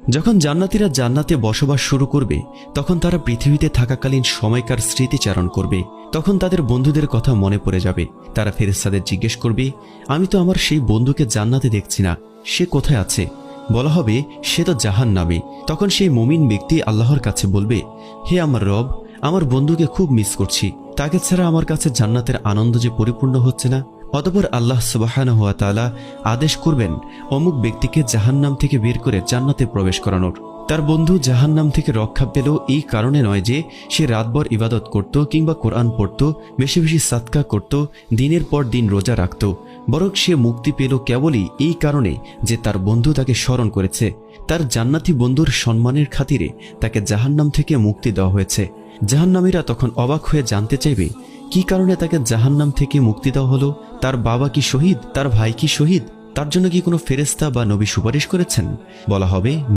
যখন জান্নাতীরা জান্নাতে বসবাস শুরু করবে তখন তারা পৃথিবীতে থাকাকালীন সময়কার স্মৃতিচারণ করবে। তখন তাদের বন্ধুদের কথা মনে পড়ে যাবে। তারা ফেরেশতাদের জিজ্ঞেস করবে, আমি তো আমার সেই বন্ধুকে জান্নাতে দেখছি না, সে কোথায় আছে? বলা হবে, সে তো জাহান্নামে। তখন সেই মুমিন ব্যক্তি আল্লাহর কাছে বলবে, হে আমার রব, আমার বন্ধুকে খুব মিস করছি, তাকে ছাড়া আমার কাছে জান্নাতের আনন্দ যে পরিপূর্ণ হচ্ছে না। অতঃপর আল্লাহ সুবহানাহু ওয়া তাআলা আদেশ করবেন অমুক ব্যক্তিকে জাহান্নাম থেকে বের করে জান্নাতে প্রবেশ করানোর। তার বন্ধু জাহান্নাম থেকে রক্ষা পেল এই কারণে নয় যে সে রাতভর ইবাদত করত কিংবা কোরআন পড়ত, বেশি বেশি সাদকা করত, দিনের পর দিন রোজা রাখত, বরং সে মুক্তি পেল কেবলই এই কারণে যে তার বন্ধু তাকে স্মরণ করেছে। তার জান্নাতি বন্ধুর সম্মানের খাতিরে তাকে জাহান্নাম থেকে মুক্তি দেওয়া হয়েছে। জাহান্নামীরা তখন অবাক হয়ে জানতে চাইবে, কি কারণে তাকে জাহান্নাম থেকে মুক্তি দেওয়া হলো? তার বাবা কি শহীদ? তার ভাই কি শহীদ? তার জন্য কি কোনো ফেরেশতা বা নবী সুপারিশ করেছেন? বলা হবে,